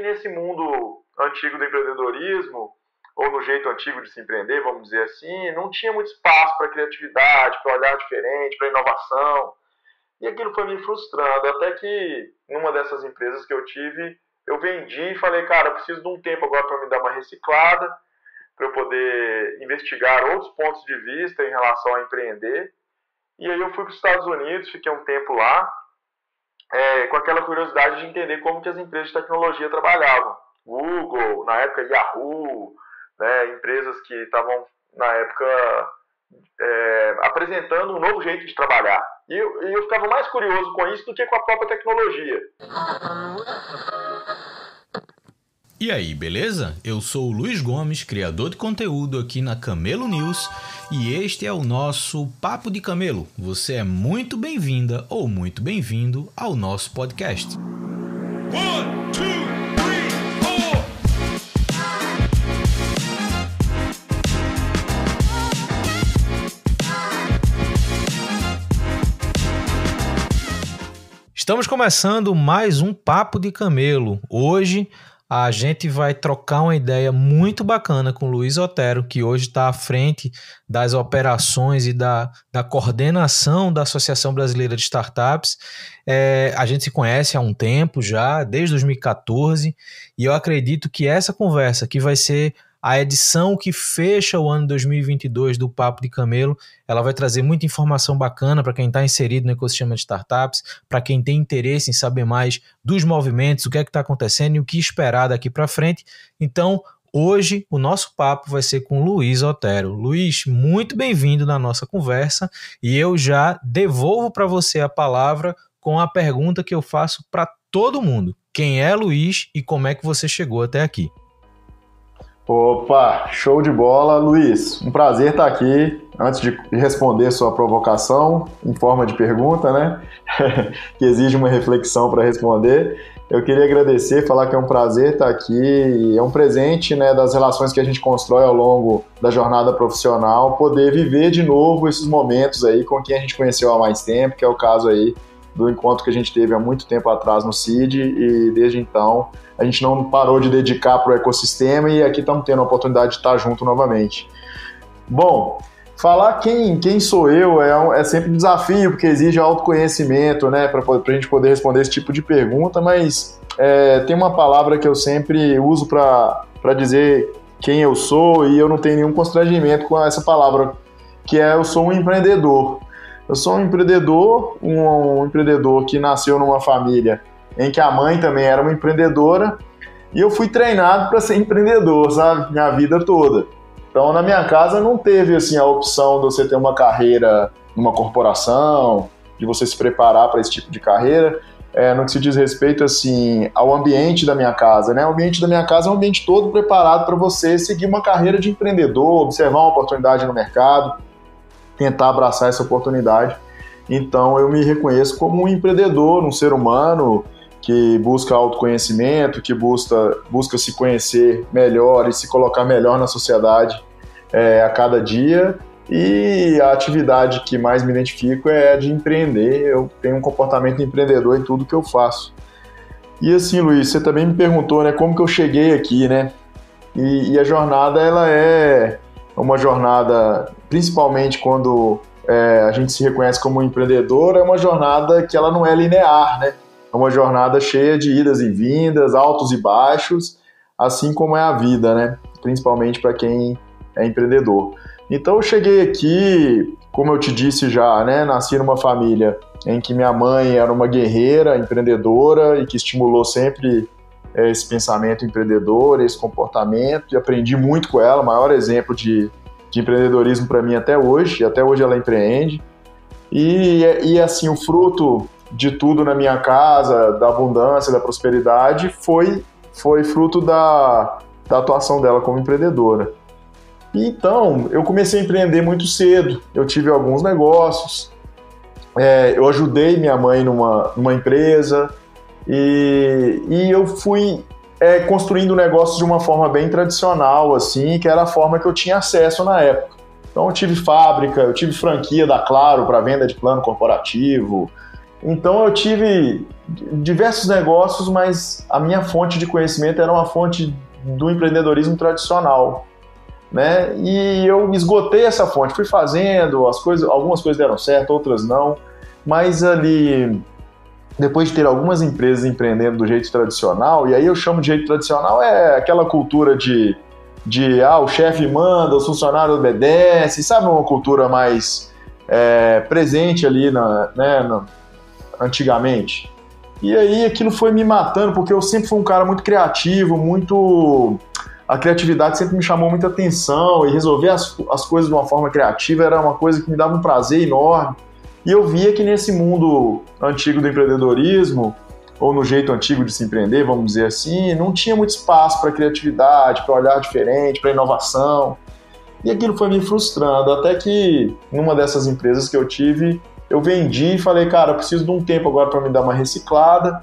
nesse mundo antigo do empreendedorismo, ou no jeito antigo de se empreender, vamos dizer assim, não tinha muito espaço para criatividade, para olhar diferente, para inovação. E aquilo foi me frustrando, até que numa dessas empresas que eu tive, eu vendi e falei, cara, eu preciso de um tempo agora para me dar uma reciclada, para eu poder investigar outros pontos de vista em relação a empreender. E aí eu fui para os Estados Unidos, fiquei um tempo lá, com aquela curiosidade de entender como que as empresas de tecnologia trabalhavam. Google, na época Yahoo, né, empresas que estavam, na época, apresentando um novo jeito de trabalhar. E eu ficava mais curioso com isso do que com a própria tecnologia. E aí, beleza? Eu sou o Luiz Gomes, criador de conteúdo aqui na Camelo News, e este é o nosso Papo de Camelo. Você é muito bem-vinda ou muito bem-vindo ao nosso podcast. 1, 2, 3, 4. Estamos começando mais um Papo de Camelo. Hoje a gente vai trocar uma ideia muito bacana com o Luiz Otero, que hoje está à frente das operações e da coordenação da Associação Brasileira de Startups. A gente se conhece há um tempo já, desde 2014, e eu acredito que essa conversa, que vai ser a edição que fecha o ano 2022 do Papo de Camelo, ela vai trazer muita informação bacana para quem está inserido no ecossistema de startups, para quem tem interesse em saber mais dos movimentos, o que é que está acontecendo e o que esperar daqui para frente. Então, hoje o nosso papo vai ser com o Luiz Otero. Luiz, muito bem-vindo na nossa conversa, e eu já devolvo para você a palavra com a pergunta que eu faço para todo mundo. Quem é Luiz e como é que você chegou até aqui? Opa, show de bola, Luiz. Um prazer estar aqui. Antes de responder sua provocação, em forma de pergunta, né? que exige uma reflexão para responder, eu queria agradecer, falar que é um prazer estar aqui. É um presente, né, das relações que a gente constrói ao longo da jornada profissional, poder viver de novo esses momentos aí com quem a gente conheceu há mais tempo, que é o caso aí do encontro que a gente teve há muito tempo atrás no CID, e desde então a gente não parou de dedicar para o ecossistema, e aqui estamos tendo a oportunidade de estar junto novamente. Bom, falar quem sou eu é sempre um desafio, porque exige autoconhecimento, né, para a gente poder responder esse tipo de pergunta, mas tem uma palavra que eu sempre uso para dizer quem eu sou, e eu não tenho nenhum constrangimento com essa palavra, que é: eu sou um empreendedor. Eu sou um empreendedor que nasceu numa família em que a mãe também era uma empreendedora, e eu fui treinado para ser empreendedor, sabe? Minha vida toda. Então, na minha casa não teve assim a opção de você ter uma carreira numa corporação, de você se preparar para esse tipo de carreira. No que se diz respeito assim ao ambiente da minha casa, né? O ambiente da minha casa é um ambiente todo preparado para você seguir uma carreira de empreendedor, observar uma oportunidade no mercado, tentar abraçar essa oportunidade. Então eu me reconheço como um empreendedor, um ser humano que busca autoconhecimento, que busca se conhecer melhor e se colocar melhor na sociedade a cada dia. E a atividade que mais me identifico é a de empreender. Eu tenho um comportamento empreendedor em tudo que eu faço. E assim, Luiz, você também me perguntou, né, como que eu cheguei aqui, né? E a jornada, ela é uma jornada, principalmente quando a gente se reconhece como empreendedor, é uma jornada que ela não é linear, né? É uma jornada cheia de idas e vindas, altos e baixos, assim como é a vida, né? Principalmente para quem é empreendedor. Então eu cheguei aqui, como eu te disse já, né? Nasci numa família em que minha mãe era uma guerreira, empreendedora, e que estimulou sempre esse pensamento empreendedor, esse comportamento, e aprendi muito com ela. O maior exemplo de empreendedorismo para mim até hoje ela empreende. E assim, o fruto de tudo na minha casa, da abundância, da prosperidade, foi fruto da atuação dela como empreendedora. E então, eu comecei a empreender muito cedo. Eu tive alguns negócios, eu ajudei minha mãe numa empresa, e eu fui construindo negócios de uma forma bem tradicional, assim, que era a forma que eu tinha acesso na época. Então eu tive fábrica, eu tive franquia da Claro para venda de plano corporativo, Então eu tive diversos negócios, mas a minha fonte de conhecimento era uma fonte do empreendedorismo tradicional, né? E eu esgotei essa fonte, fui fazendo algumas coisas deram certo, outras não, mas ali, depois de ter algumas empresas empreendendo do jeito tradicional, e aí eu chamo de jeito tradicional aquela cultura de o chefe manda, os funcionários obedecem, sabe, uma cultura mais presente ali antigamente. E aí aquilo foi me matando, porque eu sempre fui um cara muito criativo, a criatividade sempre me chamou muita atenção, e resolver as coisas de uma forma criativa era uma coisa que me dava um prazer enorme. E eu via que nesse mundo antigo do empreendedorismo, ou no jeito antigo de se empreender, vamos dizer assim, não tinha muito espaço para criatividade, para olhar diferente, para inovação. E aquilo foi me frustrando, até que numa dessas empresas que eu tive, eu vendi e falei, cara, eu preciso de um tempo agora para me dar uma reciclada,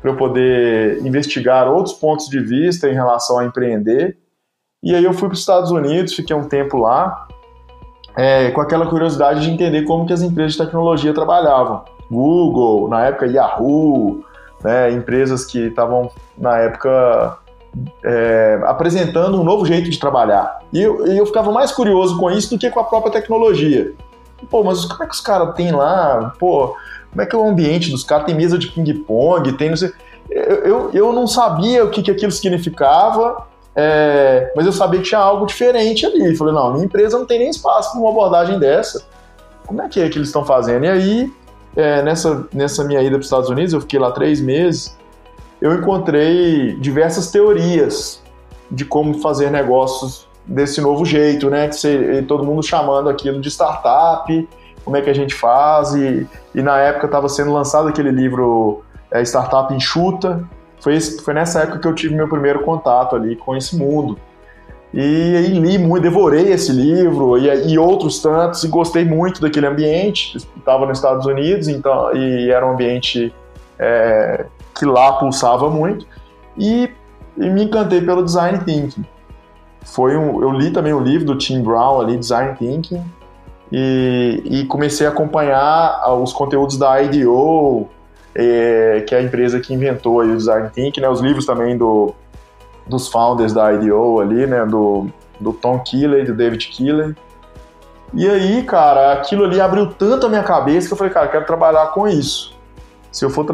para eu poder investigar outros pontos de vista em relação a empreender. E aí eu fui para os Estados Unidos, fiquei um tempo lá, com aquela curiosidade de entender como que as empresas de tecnologia trabalhavam. Google, na época Yahoo, né, empresas que estavam, na época, apresentando um novo jeito de trabalhar. E eu ficava mais curioso com isso do que com a própria tecnologia. Pô, mas como é que os caras têm lá? Pô, como é que é o ambiente dos caras? Tem mesa de ping-pong, tem não sei... Eu não sabia o que aquilo significava, mas eu sabia que tinha algo diferente ali. Falei, não, minha empresa não tem nem espaço para uma abordagem dessa. Como é que eles estão fazendo? E aí, nessa minha ida para os Estados Unidos, eu fiquei lá 3 meses, eu encontrei diversas teorias de como fazer negócios desse novo jeito, né? Todo mundo chamando aquilo de startup, como é que a gente faz, e na época estava sendo lançado aquele livro Startup Enxuta. Foi nessa época que eu tive meu primeiro contato ali com esse mundo. E aí li muito, devorei esse livro e outros tantos, e gostei muito daquele ambiente. Estava nos Estados Unidos, então, e era um ambiente que lá pulsava muito, e me encantei pelo Design Thinking. Eu li também o livro do Tim Brown ali, Design Thinking, e comecei a acompanhar os conteúdos da IDEO, que é a empresa que inventou aí o Design Thinking, né, os livros também dos founders da IDEO ali, né, do Tom Keeley, do David Keeley. E aí, cara, aquilo ali abriu tanto a minha cabeça que eu falei, cara, eu quero trabalhar com isso. Se eu for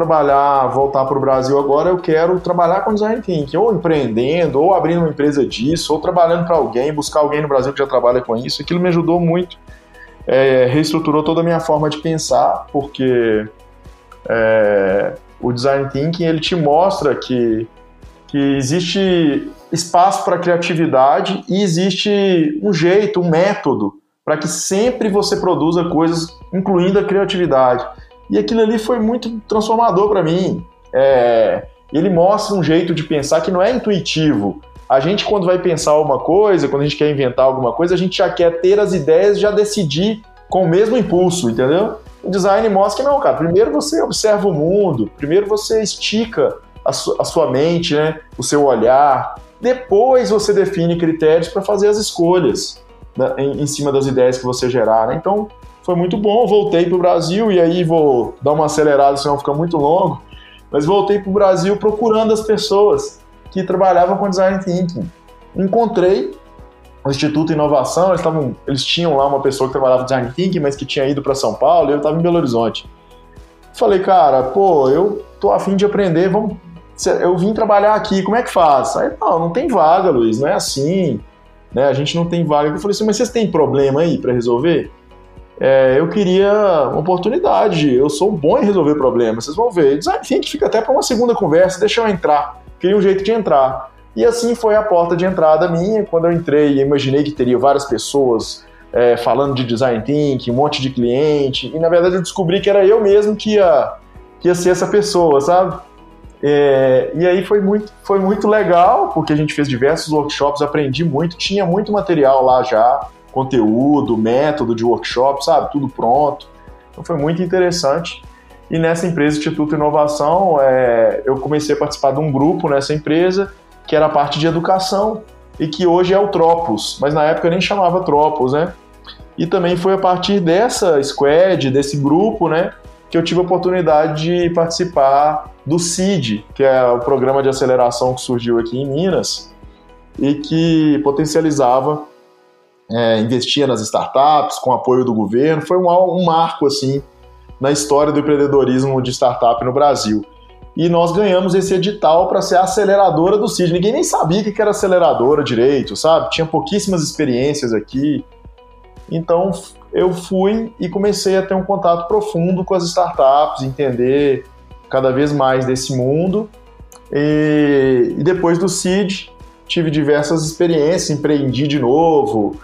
voltar para o Brasil agora, eu quero trabalhar com Design Thinking, ou empreendendo, ou abrindo uma empresa disso, ou trabalhando para alguém, buscar alguém no Brasil que já trabalha com isso. Aquilo me ajudou muito, reestruturou toda a minha forma de pensar, porque o Design Thinking ele te mostra que existe espaço para criatividade e existe um jeito, um método, para que sempre você produza coisas, incluindo a criatividade. E aquilo ali foi muito transformador para mim. Ele mostra um jeito de pensar que não é intuitivo. A gente, quando vai pensar alguma coisa, quando a gente quer inventar alguma coisa, a gente já quer ter as ideias e já decidir com o mesmo impulso, entendeu? O design mostra que não, cara. Primeiro você observa o mundo, primeiro você estica a sua mente, né? O seu olhar. Depois você define critérios para fazer as escolhas, né? em cima das ideias que você gerar, né? Então, foi muito bom. Voltei para o Brasil, e aí vou dar uma acelerada, senão fica muito longo, mas voltei para o Brasil procurando as pessoas que trabalhavam com Design Thinking. Encontrei o Instituto Inovação, eles tinham lá uma pessoa que trabalhava com Design Thinking, mas que tinha ido para São Paulo, e eu estava em Belo Horizonte. Falei, cara, pô, eu tô a fim de aprender, eu vim trabalhar aqui, como é que faz? Aí, não tem vaga, Luiz, não é assim, né? A gente não tem vaga. Eu falei assim, mas vocês têm problema aí para resolver? Eu queria uma oportunidade, eu sou bom em resolver problemas, vocês vão ver. Design Thinking fica até para uma segunda conversa, deixa eu entrar. Queria um jeito de entrar. E assim foi a porta de entrada minha. Quando eu entrei, eu imaginei que teria várias pessoas falando de Design Thinking, um monte de cliente, e na verdade eu descobri que era eu mesmo que ia ser essa pessoa, sabe? E aí foi muito legal, porque a gente fez diversos workshops, aprendi muito, tinha muito material lá já, conteúdo, método de workshop, sabe? Tudo pronto. Então foi muito interessante. E nessa empresa, Instituto Inovação, eu comecei a participar de um grupo nessa empresa, que era a parte de educação, e que hoje é o Tropos, mas na época nem chamava Tropos, né? E também foi a partir dessa squad, desse grupo, né, que eu tive a oportunidade de participar do CID, que é o programa de aceleração que surgiu aqui em Minas e que potencializava, investia nas startups com apoio do governo. Foi um marco assim na história do empreendedorismo de startup no Brasil. E nós ganhamos esse edital para ser a aceleradora do CID. Ninguém nem sabia o que era aceleradora direito, sabe? Tinha pouquíssimas experiências aqui. Então eu fui e comecei a ter um contato profundo com as startups, entender cada vez mais desse mundo. E depois do CID, tive diversas experiências, empreendi de novo,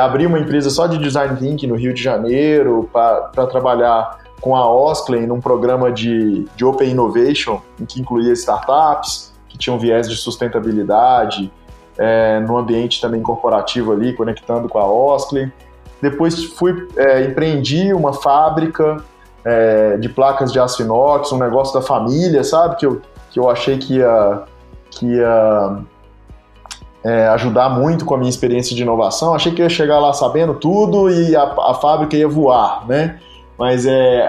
abri uma empresa só de Design Thinking no Rio de Janeiro para trabalhar com a Osklin num programa de Open Innovation, em que incluía startups que tinham viés de sustentabilidade, no ambiente também corporativo ali, conectando com a Osklin. Depois empreendi uma fábrica de placas de aço inox, um negócio da família, sabe? Que eu achei que ia ajudar muito com a minha experiência de inovação. Achei que eu ia chegar lá sabendo tudo e a fábrica ia voar, né? Mas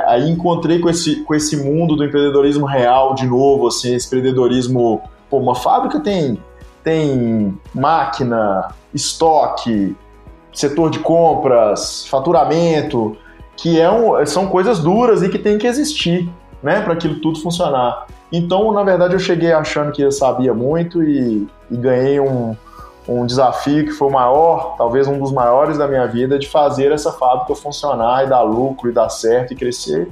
aí encontrei com esse mundo do empreendedorismo real de novo, assim, esse empreendedorismo... Pô, uma fábrica tem máquina, estoque, setor de compras, faturamento, que são coisas duras e que tem que existir, né, para aquilo tudo funcionar. Então, na verdade, eu cheguei achando que eu sabia muito e ganhei um desafio que foi o maior, talvez um dos maiores da minha vida, de fazer essa fábrica funcionar e dar lucro e dar certo e crescer.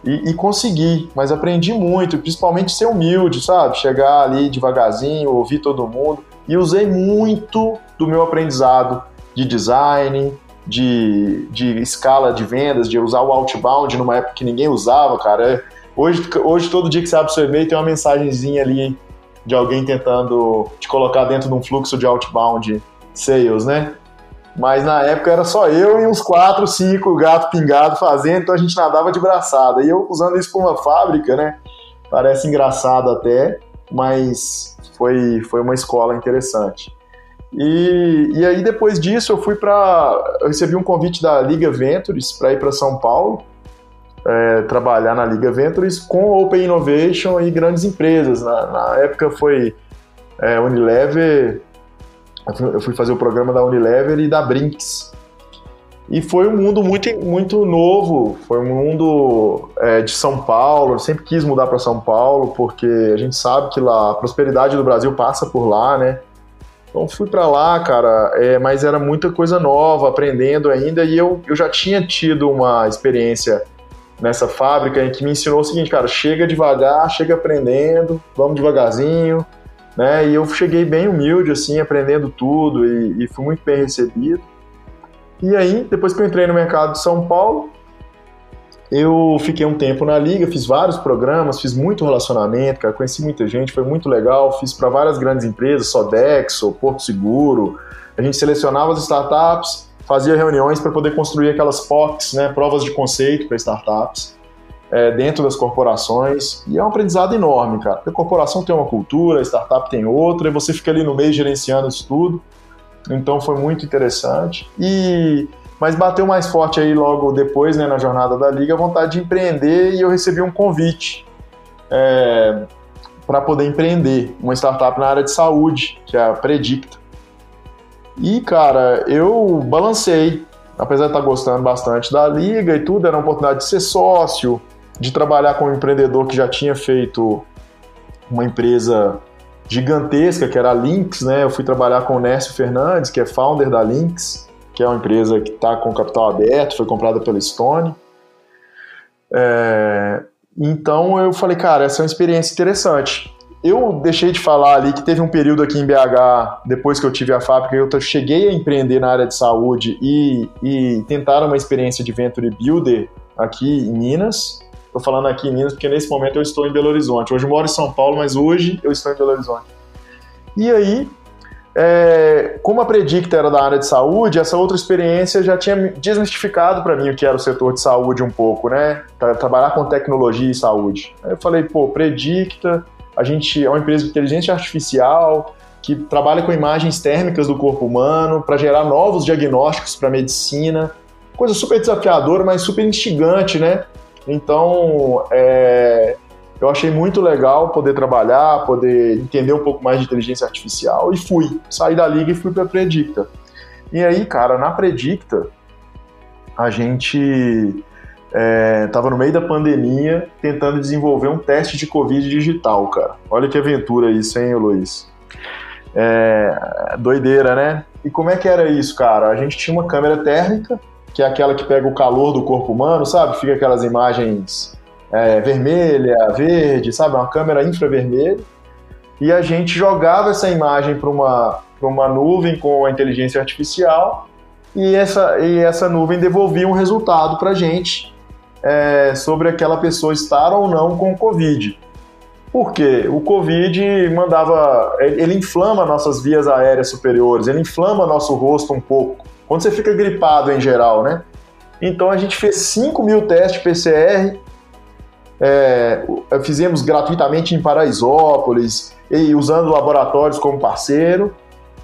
E consegui, mas aprendi muito, principalmente ser humilde, sabe? Chegar ali devagarzinho, ouvir todo mundo. E usei muito do meu aprendizado de design, de escala de vendas, de usar o outbound numa época que ninguém usava, cara. Hoje todo dia que você abre o seu e-mail tem uma mensagenzinha ali de alguém tentando te colocar dentro de um fluxo de outbound sales, né? Mas na época era só eu e uns 4, 5 gatos pingados fazendo, então a gente nadava de braçada. E eu usando isso para uma fábrica, né? Parece engraçado até, mas foi uma escola interessante. E aí depois disso eu recebi um convite da Liga Ventures para ir para São Paulo, trabalhar na Liga Ventures com Open Innovation e grandes empresas. Na época foi Unilever, eu fui fazer o programa da Unilever e da Brinks. E foi um mundo muito, muito novo, foi um mundo de São Paulo. Eu sempre quis mudar para São Paulo, porque a gente sabe que lá a prosperidade do Brasil passa por lá, né? Então fui para lá, cara, mas era muita coisa nova, aprendendo ainda, e eu já tinha tido uma experiência nessa fábrica em que me ensinou o seguinte, cara, chega devagar, chega aprendendo, vamos devagarzinho, né? E eu cheguei bem humilde, assim, aprendendo tudo e fui muito bem recebido. E aí, depois que eu entrei no mercado de São Paulo, eu fiquei um tempo na Liga, fiz vários programas, fiz muito relacionamento, cara, conheci muita gente, foi muito legal, fiz para várias grandes empresas, Sodexo, Porto Seguro. A gente selecionava as startups, fazia reuniões para poder construir aquelas POCs, né, provas de conceito para startups, dentro das corporações, e é um aprendizado enorme, cara, porque a corporação tem uma cultura, a startup tem outra, e você fica ali no meio gerenciando isso tudo, então foi muito interessante. Mas bateu mais forte aí logo depois, né, na jornada da Liga, a vontade de empreender, e eu recebi um convite para poder empreender uma startup na área de saúde, que é a Predicta. E, cara, eu balancei, apesar de estar gostando bastante da Liga e tudo, era uma oportunidade de ser sócio, de trabalhar com um empreendedor que já tinha feito uma empresa gigantesca, que era a Lynx, né? Eu fui trabalhar com o Nércio Fernandes, que é founder da Lynx, que é uma empresa que está com capital aberto, foi comprada pela Stone. Então eu falei, cara, essa é uma experiência interessante. Eu deixei de falar ali que teve um período aqui em BH, depois que eu tive a fábrica, eu cheguei a empreender na área de saúde e tentar uma experiência de Venture Builder aqui em Minas. Estou falando aqui em Minas porque nesse momento eu estou em Belo Horizonte. Hoje eu moro em São Paulo, mas hoje eu estou em Belo Horizonte. E aí, como a Predicta era da área de saúde, essa outra experiência já tinha desmistificado para mim o que era o setor de saúde um pouco, né? Trabalhar com tecnologia e saúde. Aí eu falei, pô, Predicta, a gente é uma empresa de inteligência artificial que trabalha com imagens térmicas do corpo humano para gerar novos diagnósticos para a medicina. Coisa super desafiadora, mas super instigante, né? Então, eu achei muito legal poder trabalhar, poder entender um pouco mais de inteligência artificial e saí da liga e fui para a Predicta. E aí, cara, na Predicta, a gente tava no meio da pandemia tentando desenvolver um teste de Covid digital, cara. Olha que aventura isso, hein, Luiz? Doideira, né? E como é que era isso, cara? A gente tinha uma câmera térmica, que é aquela que pega o calor do corpo humano, sabe? Fica aquelas imagens vermelha, verde, sabe? Uma câmera infravermelha. E a gente jogava essa imagem para uma nuvem com a inteligência artificial e essa nuvem devolvia um resultado para a gente sobre aquela pessoa estar ou não com Covid. Por quê? O Covid ele inflama nossas vias aéreas superiores, ele inflama nosso rosto um pouco, quando você fica gripado em geral, né? Então a gente fez 5.000 testes PCR, fizemos gratuitamente em Paraisópolis, e usando laboratórios como parceiro,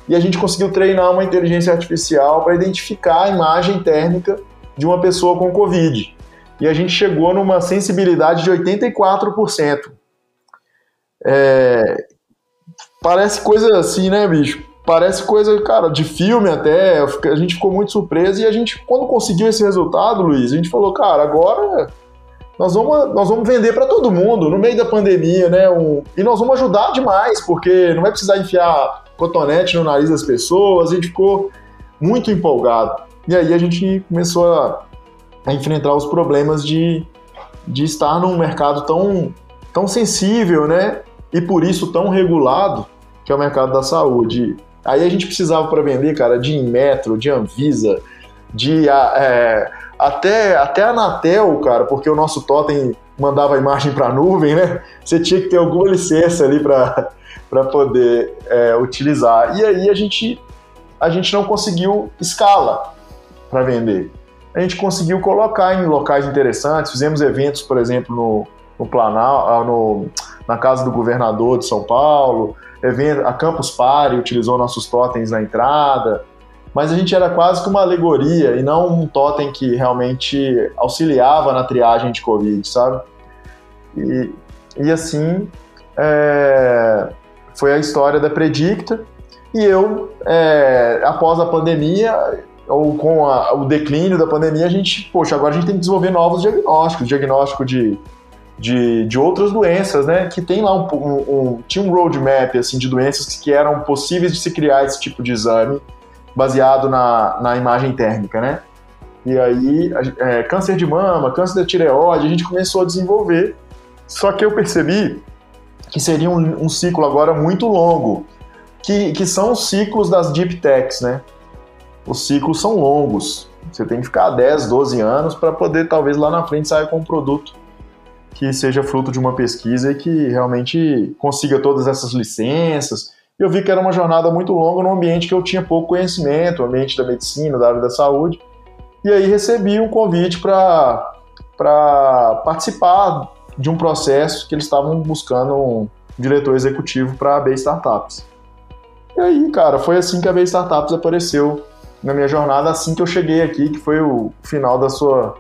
e a gente conseguiu treinar uma inteligência artificial para identificar a imagem térmica de uma pessoa com Covid. E a gente chegou numa sensibilidade de 84%. Parece coisa assim, né, bicho? Parece coisa, cara, de filme até. A gente ficou muito surpreso e a gente, quando conseguiu esse resultado, Luiz, a gente falou, cara, agora nós vamos vender para todo mundo no meio da pandemia, né? E nós vamos ajudar demais, porque não vai precisar enfiar cotonete no nariz das pessoas. A gente ficou muito empolgado. E aí a gente começou a enfrentar os problemas de estar num mercado tão sensível, né? E por isso tão regulado, que é o mercado da saúde. Aí a gente precisava para vender, cara, de Inmetro, de Anvisa, até a Anatel, cara, porque o nosso totem mandava a imagem para a nuvem, né? Você tinha que ter alguma licença ali para poder utilizar. E aí a gente não conseguiu escala para vender. A gente conseguiu colocar em locais interessantes, fizemos eventos, por exemplo, no Planalto, na casa do governador de São Paulo, a Campus Party utilizou nossos totens na entrada, mas a gente era quase que uma alegoria e não um totem que realmente auxiliava na triagem de Covid, sabe? E assim, foi a história da Predicta, e eu, após a pandemia, ou com o declínio da pandemia, agora a gente tem que desenvolver novos diagnóstico de outras doenças, né? Que tem lá tinha um roadmap assim, de doenças que eram possíveis de se criar esse tipo de exame baseado na imagem térmica, né? E aí, câncer de mama, câncer da tireoide, a gente começou a desenvolver, só que eu percebi que seria um ciclo agora muito longo, que são os ciclos das Deep Techs, né? Os ciclos são longos, você tem que ficar 10, 12 anos para poder, talvez, lá na frente sair com um produto que seja fruto de uma pesquisa e que realmente consiga todas essas licenças. Eu vi que era uma jornada muito longa num ambiente que eu tinha pouco conhecimento, o ambiente da medicina, da área da saúde, e aí recebi um convite para participar de um processo que eles estavam buscando um diretor executivo para a AB Startups. E aí, cara, foi assim que a AB Startups apareceu na minha jornada, assim que eu cheguei aqui, que foi o final da sua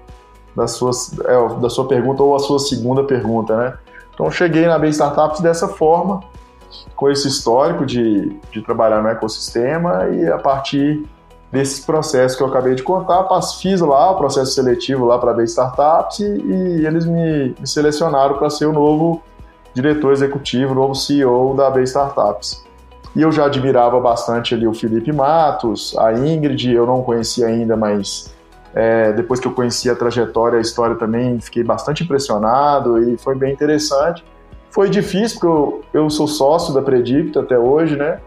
pergunta ou a sua segunda pergunta, né? Então eu cheguei na AB Startups dessa forma, com esse histórico de trabalhar no ecossistema, e a partir desse processo que eu acabei de contar, fiz lá o processo seletivo lá para a AB Startups e eles me selecionaram para ser o novo diretor executivo, o novo CEO da AB Startups. E eu já admirava bastante ali o Felipe Matos, a Ingrid, eu não conhecia ainda, mas depois que eu conheci a trajetória, a história também, fiquei bastante impressionado e foi bem interessante. Foi difícil, porque eu sou sócio da Predicta até hoje, né?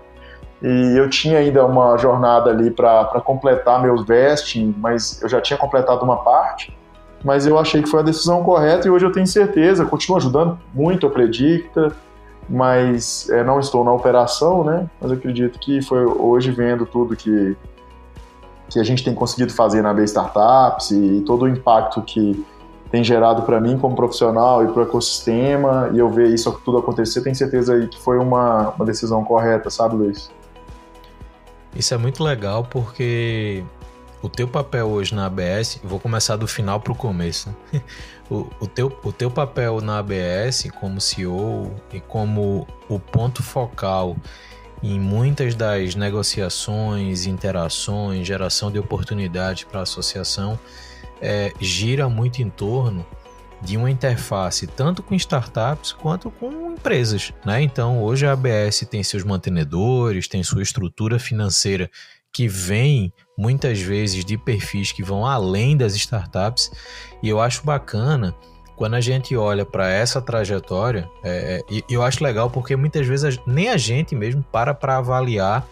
E eu tinha ainda uma jornada ali para completar meus vesting, mas eu já tinha completado uma parte, mas eu achei que foi a decisão correta e hoje eu tenho certeza, continuo ajudando muito a Predicta, mas não estou na operação, né? Mas eu acredito que foi hoje, vendo tudo que a gente tem conseguido fazer na AB Startups e todo o impacto que tem gerado para mim como profissional e para o ecossistema, e eu ver isso tudo acontecer, tenho certeza aí que foi uma decisão correta, sabe, Luiz? Isso é muito legal porque o teu papel hoje na ABS, vou começar do final para o começo, né? O teu papel na ABS como CEO e como o ponto focal em muitas das negociações, interações, geração de oportunidades para a associação, gira muito em torno de uma interface tanto com startups quanto com empresas, né? Então, hoje a ABS tem seus mantenedores, tem sua estrutura financeira que vem muitas vezes de perfis que vão além das startups, e eu acho bacana quando a gente olha para essa trajetória, e eu acho legal porque muitas vezes nem a gente mesmo para avaliar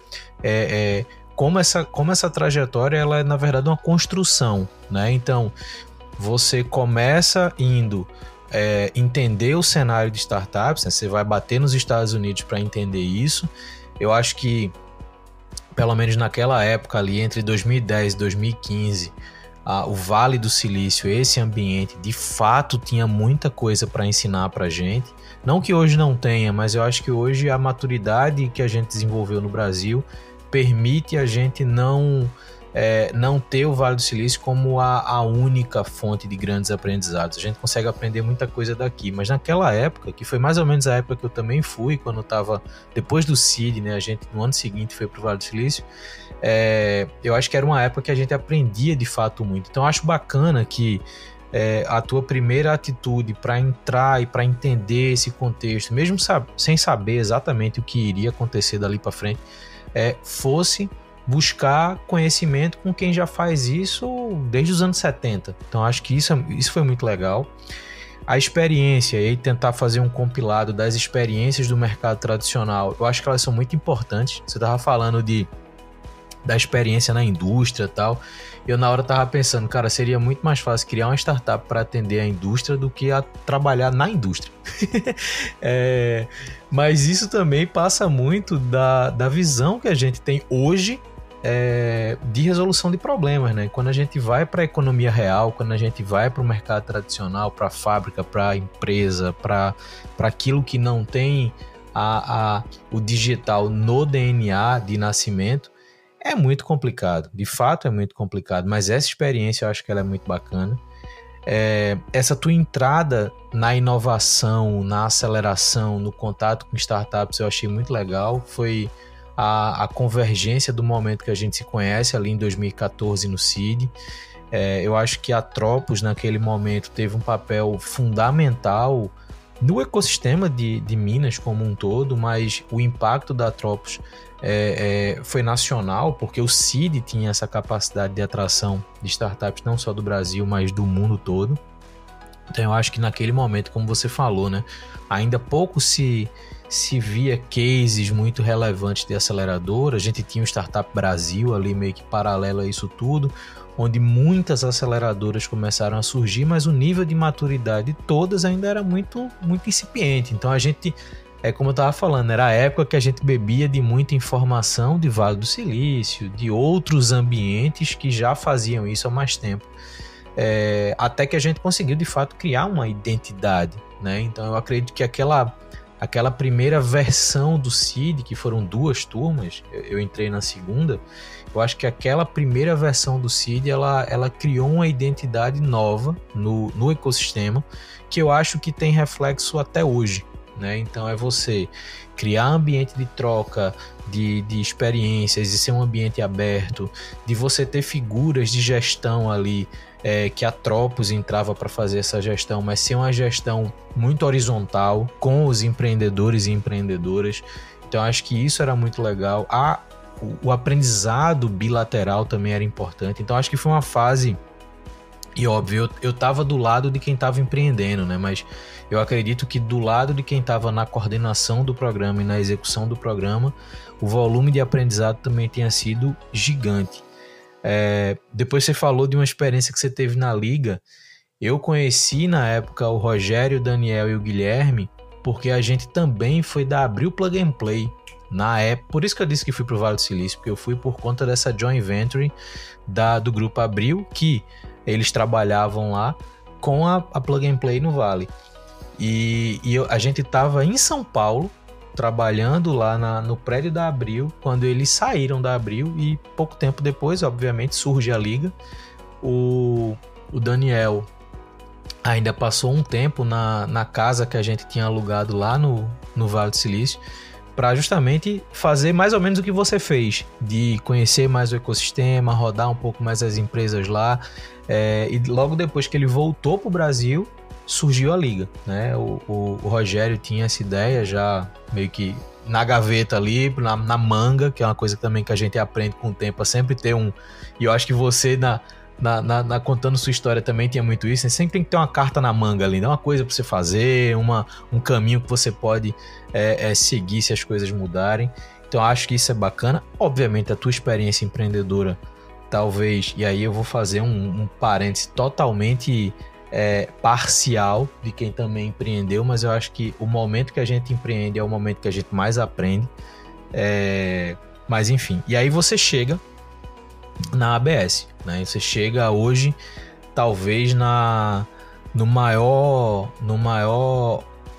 como essa trajetória ela é na verdade uma construção, né? Então, você começa indo entender o cenário de startups, né? Você vai bater nos Estados Unidos para entender isso. Eu acho que, pelo menos naquela época ali, entre 2010 e 2015, o Vale do Silício, esse ambiente, de fato tinha muita coisa para ensinar para a gente. Não que hoje não tenha, mas eu acho que hoje a maturidade que a gente desenvolveu no Brasil permite a gente não ter o Vale do Silício como a única fonte de grandes aprendizados. A gente consegue aprender muita coisa daqui, mas naquela época, que foi mais ou menos a época que eu também fui, quando eu estava depois do CID, né, a gente no ano seguinte foi para o Vale do Silício, eu acho que era uma época que a gente aprendia de fato muito. Então eu acho bacana que a tua primeira atitude para entrar e para entender esse contexto, mesmo sem saber exatamente o que iria acontecer dali para frente, fosse buscar conhecimento com quem já faz isso desde os anos 70. Então acho que isso foi muito legal. A experiência e tentar fazer um compilado das experiências do mercado tradicional, eu acho que elas são muito importantes. Você estava falando da experiência na indústria e tal. Eu na hora estava pensando, cara, seria muito mais fácil criar uma startup para atender a indústria do que a trabalhar na indústria. Mas isso também passa muito da visão que a gente tem hoje de resolução de problemas, né? Quando a gente vai para a economia real, quando a gente vai para o mercado tradicional, para a fábrica, para a empresa, para aquilo que não tem o digital no DNA de nascimento, é muito complicado. De fato é muito complicado, mas essa experiência eu acho que ela é muito bacana. Essa tua entrada na inovação, na aceleração, no contato com startups eu achei muito legal. Foi a convergência do momento que a gente se conhece ali em 2014 no CID. Eu acho que a Tropos naquele momento teve um papel fundamental no ecossistema de Minas como um todo, mas o impacto da Tropos foi nacional, porque o CID tinha essa capacidade de atração de startups não só do Brasil, mas do mundo todo. Então eu acho que naquele momento, como você falou, né, ainda pouco se via cases muito relevantes de aceleradora. A gente tinha o Startup Brasil ali meio que paralelo a isso tudo, onde muitas aceleradoras começaram a surgir, mas o nível de maturidade de todas ainda era muito, muito incipiente. Então a gente, como eu estava falando, era a época que a gente bebia de muita informação de Vale do Silício, de outros ambientes que já faziam isso há mais tempo. Até que a gente conseguiu de fato criar uma identidade, né? Então eu acredito que aquela primeira versão do CID, que foram 2 turmas, eu entrei na segunda, eu acho que aquela primeira versão do CID, ela criou uma identidade nova no ecossistema, que eu acho que tem reflexo até hoje, né? Então é você criar ambiente de troca de experiências, de ser um ambiente aberto, de você ter figuras de gestão ali, que a Tropos entrava para fazer essa gestão, mas ser uma gestão muito horizontal com os empreendedores e empreendedoras. Então acho que isso era muito legal. O aprendizado bilateral também era importante. Então acho que foi uma fase, e óbvio, eu estava do lado de quem estava empreendendo, né? Mas eu acredito que do lado de quem estava na coordenação do programa e na execução do programa, o volume de aprendizado também tenha sido gigante. Depois você falou de uma experiência que você teve na Liga. Eu conheci na época o Rogério, o Daniel e o Guilherme, porque a gente também foi da Abril Plug and Play na época. Por isso que eu disse que fui para o Vale do Silício, porque eu fui por conta dessa joint venture do grupo Abril, que eles trabalhavam lá com a Plug and Play no Vale. A gente estava em São Paulo trabalhando lá no prédio da Abril, quando eles saíram da Abril, e pouco tempo depois, obviamente, surge a Liga. O Daniel ainda passou um tempo na casa que a gente tinha alugado lá no Vale do Silício, para justamente fazer mais ou menos o que você fez, de conhecer mais o ecossistema, rodar um pouco mais as empresas lá, e logo depois que ele voltou para o Brasil, surgiu a Liga, né? O Rogério tinha essa ideia já meio que na gaveta ali, na manga, que é uma coisa também que a gente aprende com o tempo, a sempre ter e eu acho que você contando sua história também tinha muito isso, né? Sempre tem que ter uma carta na manga ali, né? Uma coisa para você fazer, um caminho que você pode seguir se as coisas mudarem. Então acho que isso é bacana. Obviamente a tua experiência empreendedora, talvez, e aí eu vou fazer um parêntese totalmente parcial de quem também empreendeu, mas eu acho que o momento que a gente empreende é o momento que a gente mais aprende. Mas enfim, e aí você chega na ABS, né? Você chega hoje talvez no maior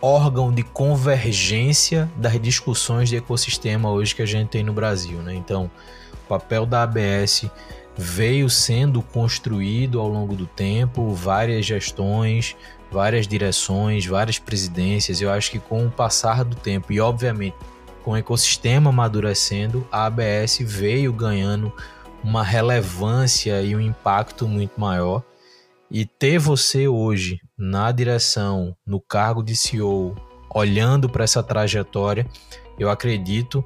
órgão de convergência das discussões de ecossistema hoje que a gente tem no Brasil, né? Então, o papel da ABS veio sendo construído ao longo do tempo, várias gestões, várias direções, várias presidências. Eu acho que com o passar do tempo e, obviamente, com o ecossistema amadurecendo, a ABS veio ganhando uma relevância e um impacto muito maior. E ter você hoje na direção, no cargo de CEO, olhando para essa trajetória, eu acredito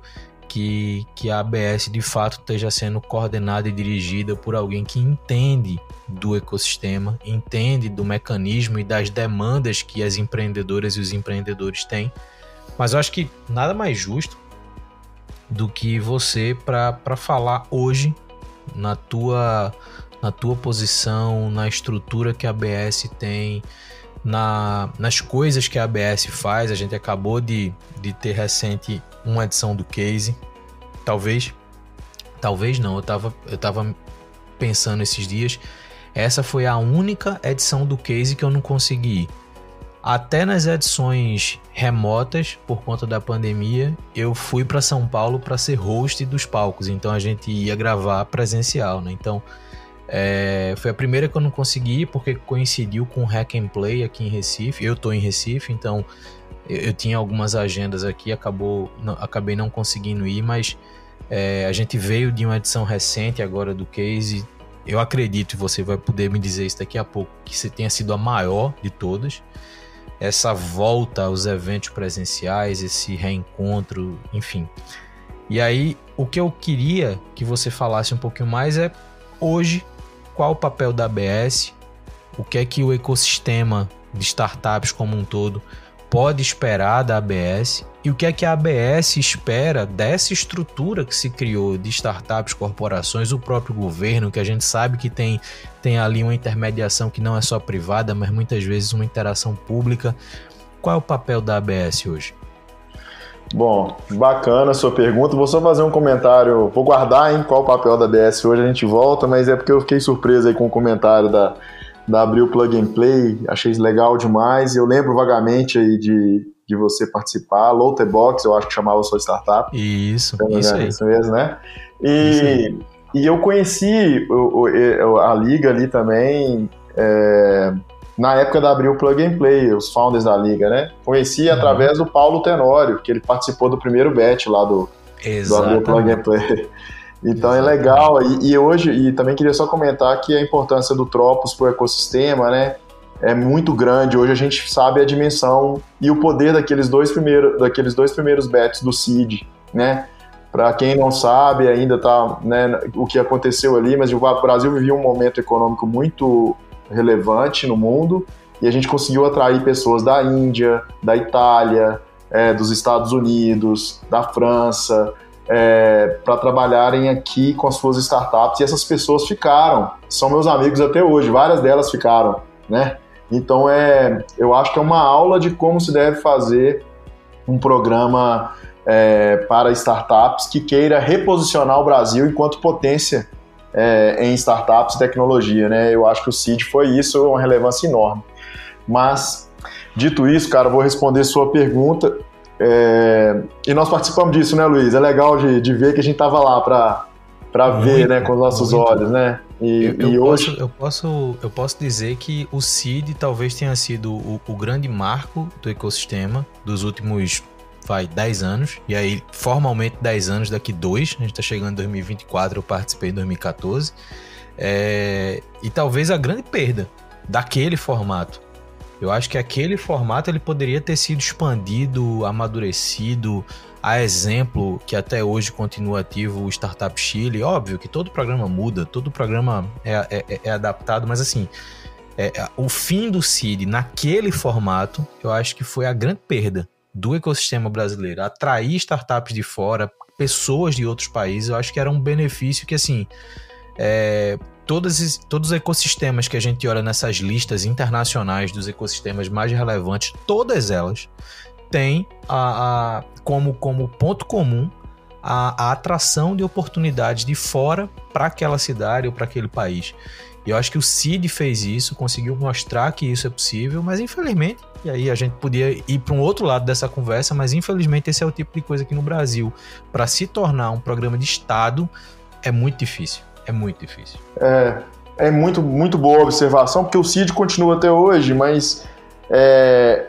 que a ABS de fato esteja sendo coordenada e dirigida por alguém que entende do ecossistema, entende do mecanismo e das demandas que as empreendedoras e os empreendedores têm. Mas eu acho que nada mais justo do que você para falar hoje na tua posição, na estrutura que a ABS tem, nas coisas que a ABS faz. A gente acabou de ter recente uma edição do Case. Talvez não, eu tava pensando esses dias, essa foi a única edição do Case que eu não consegui ir. Até nas edições remotas, por conta da pandemia, eu fui para São Paulo para ser host dos palcos, então a gente ia gravar presencial, né? Então foi a primeira que eu não consegui, porque coincidiu com o Hack and Play aqui em Recife. Eu tô em Recife, então eu tinha algumas agendas aqui, acabei não conseguindo ir, mas a gente veio de uma edição recente agora do Case. Eu acredito, e você vai poder me dizer isso daqui a pouco, que você tenha sido a maior de todas. Essa volta aos eventos presenciais, esse reencontro, enfim. E aí, o que eu queria que você falasse um pouquinho mais é, hoje, qual o papel da ABS, o que é que o ecossistema de startups como um todo pode esperar da ABS e o que é que a ABS espera dessa estrutura que se criou de startups, corporações, o próprio governo, que a gente sabe que tem ali uma intermediação que não é só privada, mas muitas vezes uma interação pública. Qual é o papel da ABS hoje? Bom, bacana a sua pergunta. Vou só fazer um comentário, vou guardar em qual o papel da ABS hoje, a gente volta, mas é porque eu fiquei surpreso aí com o comentário da Abril Plug and Play, achei legal demais. Eu lembro vagamente aí de você participar, Lootebox, eu acho que chamava a sua startup. Isso aí. Isso mesmo, né? E eu conheci a Liga ali também, na época da Abril Plug and Play, os founders da Liga, né? Conheci através do Paulo Tenório, que ele participou do primeiro batch lá do Abril Plug and Play. Então é legal, e hoje, e também queria só comentar que a importância do Tropos para o ecossistema, né, é muito grande. Hoje a gente sabe a dimensão e o poder daqueles dois primeiros bets do Seed, né? Para quem não sabe, ainda tá, né, o que aconteceu ali, mas o Brasil vivia um momento econômico muito relevante no mundo e a gente conseguiu atrair pessoas da Índia, da Itália, dos Estados Unidos, da França, para trabalharem aqui com as suas startups, e essas pessoas ficaram, são meus amigos até hoje, várias delas ficaram, né? Então eu acho que é uma aula de como se deve fazer um programa para startups que queira reposicionar o Brasil enquanto potência em startups e tecnologia, né? Eu acho que o Seed foi isso, uma relevância enorme. Mas, dito isso, cara, eu vou responder sua pergunta. E nós participamos disso, né, Luiz? É legal de ver que a gente estava lá para ver, né, com os nossos olhos, né? Eu posso dizer que o CID talvez tenha sido o grande marco do ecossistema dos últimos 10 anos, e aí formalmente 10 anos daqui 2, a gente está chegando em 2024, eu participei em 2014, e talvez a grande perda daquele formato. Eu acho que aquele formato ele poderia ter sido expandido, amadurecido, a exemplo que até hoje continua ativo o Startup Chile. Óbvio que todo programa muda, todo programa é adaptado, mas assim, o fim do CID naquele formato, eu acho que foi a grande perda do ecossistema brasileiro. Atrair startups de fora, pessoas de outros países, eu acho que era um benefício que assim... Todos os ecossistemas que a gente olha nessas listas internacionais dos ecossistemas mais relevantes, todas elas têm como ponto comum a atração de oportunidades de fora para aquela cidade ou para aquele país. E eu acho que o CID fez isso, conseguiu mostrar que isso é possível, mas infelizmente, e aí a gente podia ir para um outro lado dessa conversa, mas infelizmente esse é o tipo de coisa que no Brasil, para se tornar um programa de Estado, é muito difícil. É muito difícil. É muito, muito boa a observação, porque o CID continua até hoje, mas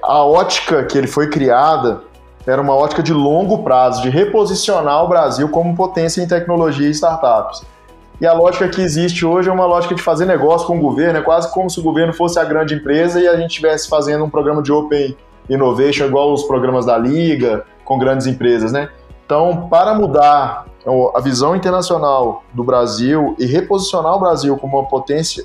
a ótica que ele foi criada era uma ótica de longo prazo, de reposicionar o Brasil como potência em tecnologia e startups. E a lógica que existe hoje é uma lógica de fazer negócio com o governo, é quase como se o governo fosse a grande empresa e a gente estivesse fazendo um programa de Open Innovation igual os programas da Liga, com grandes empresas, né? Então, para mudar a visão internacional do Brasil e reposicionar o Brasil como uma potência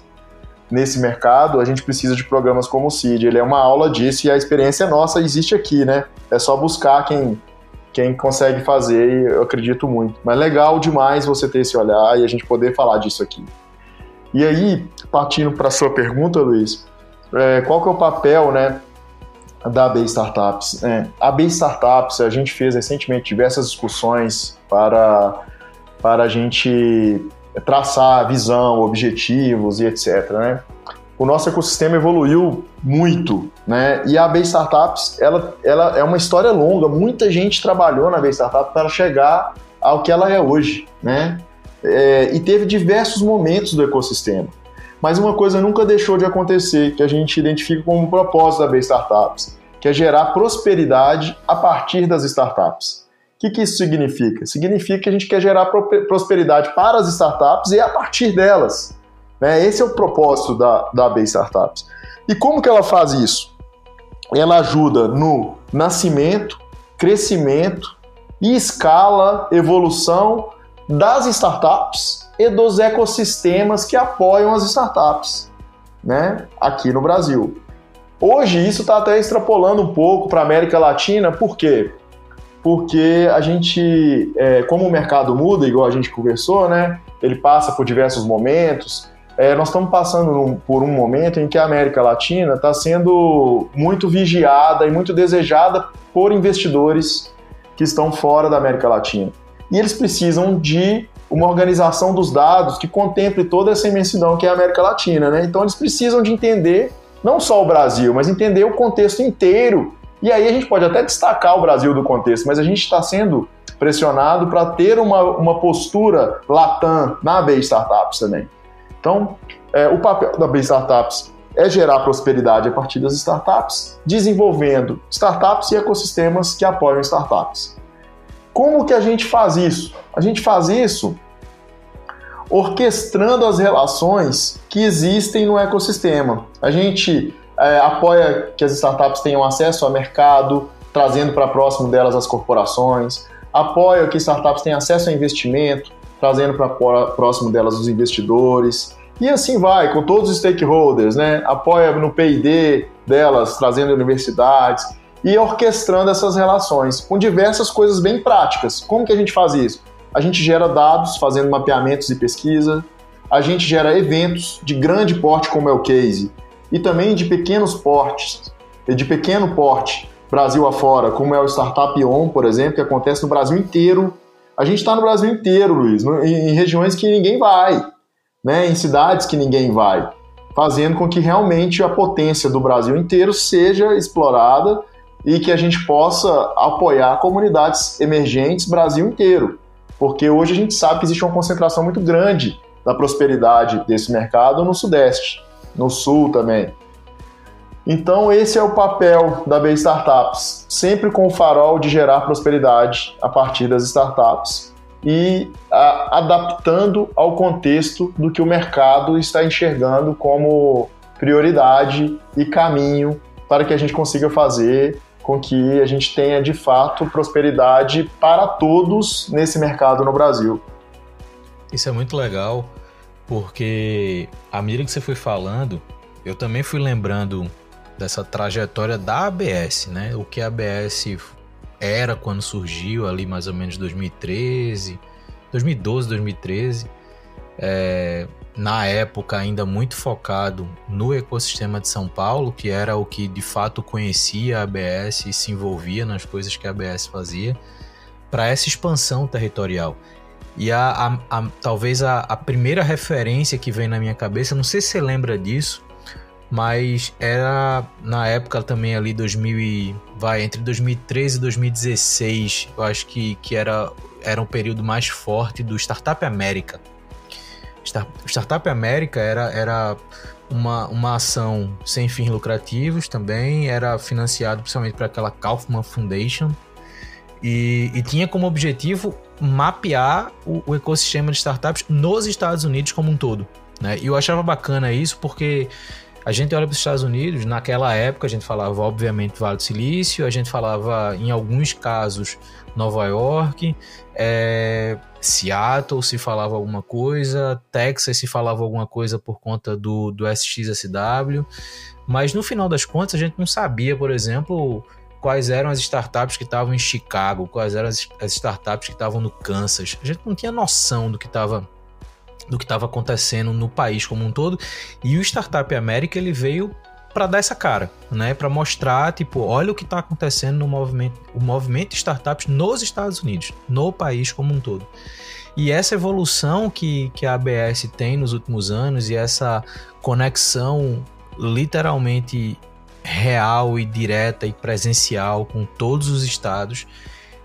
nesse mercado, a gente precisa de programas como o CID. Ele é uma aula disso e a experiência nossa existe aqui, né? É só buscar quem consegue fazer e eu acredito muito. Mas legal demais você ter esse olhar e a gente poder falar disso aqui. E aí, partindo para a sua pergunta, Luiz, qual que é o papel, né, da AB Startups? A AB Startups, a gente fez recentemente diversas discussões para a gente traçar visão, objetivos e etc, né? O nosso ecossistema evoluiu muito, né? E a AB Startups, ela é uma história longa, muita gente trabalhou na AB Startups para chegar ao que ela é hoje, né? E teve diversos momentos do ecossistema. Mas uma coisa nunca deixou de acontecer, que a gente identifica como propósito da AB Startups, que é gerar prosperidade a partir das startups. O que isso significa? Significa que a gente quer gerar prosperidade para as startups e a partir delas. Né? Esse é o propósito da AB Startups. E como que ela faz isso? Ela ajuda no nascimento, crescimento e escala, evolução das startups e dos ecossistemas que apoiam as startups, né? Aqui no Brasil. Hoje isso está até extrapolando um pouco para a América Latina, por quê? Porque a gente, como o mercado muda, igual a gente conversou, né? Ele passa por diversos momentos. Nós estamos passando por um momento em que a América Latina está sendo muito vigiada e muito desejada por investidores que estão fora da América Latina. E eles precisam de uma organização dos dados que contemple toda essa imensidão que é a América Latina, né? Então eles precisam de entender não só o Brasil, mas entender o contexto inteiro. E aí a gente pode até destacar o Brasil do contexto, mas a gente está sendo pressionado para ter uma postura latam na AB Startups também. Então, o papel da AB Startups é gerar prosperidade a partir das startups, desenvolvendo startups e ecossistemas que apoiam startups. Como que a gente faz isso? A gente faz isso orquestrando as relações que existem no ecossistema. A gente apoia que as startups tenham acesso ao mercado, trazendo para próximo delas as corporações, apoia que startups tenham acesso a investimento, trazendo para próximo delas os investidores, e assim vai, com todos os stakeholders, né? Apoia no P&D delas, trazendo universidades, e orquestrando essas relações, com diversas coisas bem práticas. Como que a gente faz isso? A gente gera dados, fazendo mapeamentos e pesquisa, a gente gera eventos de grande porte, como é o Case, e também de pequenos portes, de pequeno porte, Brasil afora, como é o Startup On, por exemplo, que acontece no Brasil inteiro. A gente está no Brasil inteiro, Luiz, em regiões que ninguém vai, né, em cidades que ninguém vai, fazendo com que realmente a potência do Brasil inteiro seja explorada e que a gente possa apoiar comunidades emergentes Brasil inteiro, porque hoje a gente sabe que existe uma concentração muito grande da prosperidade desse mercado no Sudeste, no Sul também. Então esse é o papel da BI Startups, sempre com o farol de gerar prosperidade a partir das startups e adaptando ao contexto do que o mercado está enxergando como prioridade e caminho para que a gente consiga fazer com que a gente tenha de fato prosperidade para todos nesse mercado no Brasil. Isso é muito legal, porque à medida que você foi falando, eu também fui lembrando dessa trajetória da ABS, né? O que a ABS era quando surgiu ali mais ou menos 2012, 2013. Na época ainda muito focado no ecossistema de São Paulo, que era o que de fato conhecia a ABS e se envolvia nas coisas que a ABS fazia, para essa expansão territorial. E talvez a primeira referência que vem na minha cabeça, não sei se você lembra disso, mas era na época também ali entre 2013 e 2016, eu acho que era um período mais forte do Startup América. O Startup América era uma ação sem fins lucrativos também, era financiado principalmente por aquela Kaufman Foundation e tinha como objetivo mapear o ecossistema de startups nos Estados Unidos como um todo, né? E eu achava bacana isso porque a gente olha para os Estados Unidos, naquela época a gente falava obviamente Vale do Silício, a gente falava em alguns casos Nova York, Seattle se falava alguma coisa, Texas se falava alguma coisa por conta do SXSW, mas no final das contas a gente não sabia, por exemplo, quais eram as startups que estavam em Chicago, quais eram as startups que estavam no Kansas. A gente não tinha noção do que estava acontecendo no país como um todo, e o Startup América ele veio para dar essa cara, né? Para mostrar, tipo, olha o que está acontecendo no movimento de startups nos Estados Unidos, no país como um todo. E essa evolução que a ABS tem nos últimos anos e essa conexão literalmente real e direta e presencial com todos os estados,